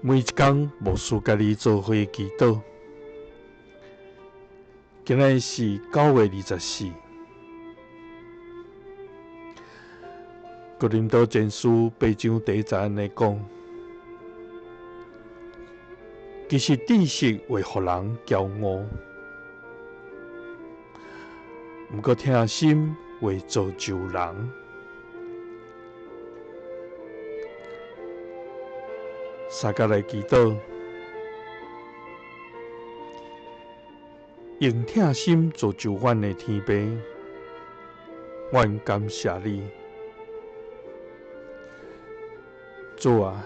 每一天牧师家己做伙祈祷。今日是9月24。哥林多前书8章第1节安尼讲：其实知识会互人骄傲，毋过听心会造就人。三甲来祈祷，用听心造就阮的天父，阮感谢你。主啊，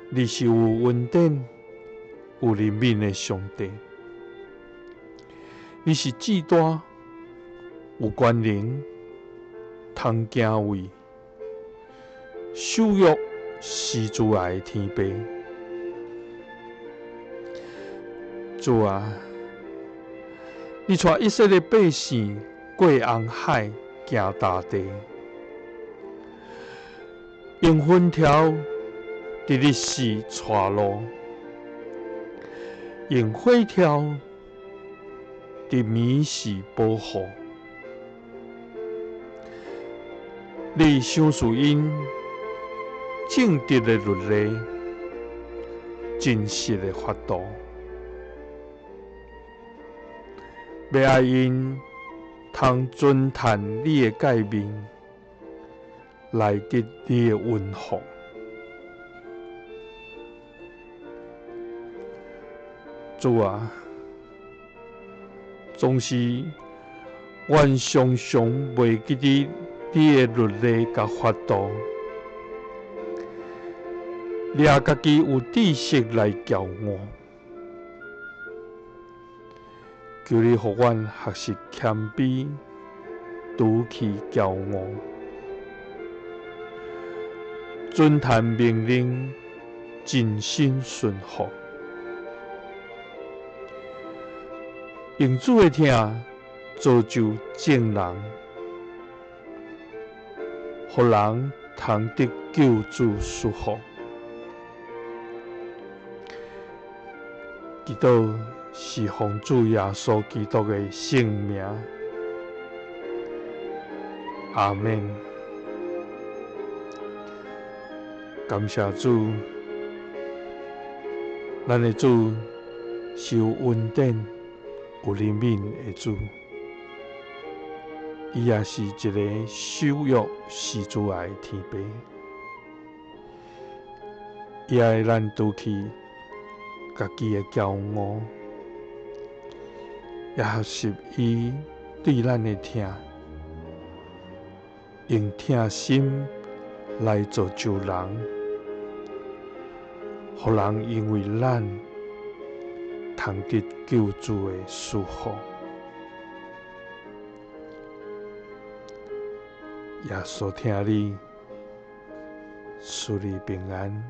你是有恩典、有怜悯的上帝，你是至大、有权能、通敬畏、守约施慈爱的天父。主啊，你带以色列百姓过红海，行大地，用粉条伫日时带路，用火条伫暝时保护。你赏赐因正直的律例，真实的法度，要爱因通遵探你的诫命，来得你的恩福。主啊，总是阮常常袂记得你的律例甲法度，掠家己有知识来骄傲。求你互阮学习谦卑，除去骄傲，遵探命令，真心顺服。用主的听，造就正人，互人通得救主赐福。祈祷是奉主耶稣基督的圣名，阿们。感谢主，咱的主是有恩典、有怜悯的主，伊也是一个守约施慈爱的天父，伊爱咱除去家己的骄傲，也学习伊对咱的听，用听心来造就人，互人因为咱通得救主的赐福。耶稣听你，赐你平安。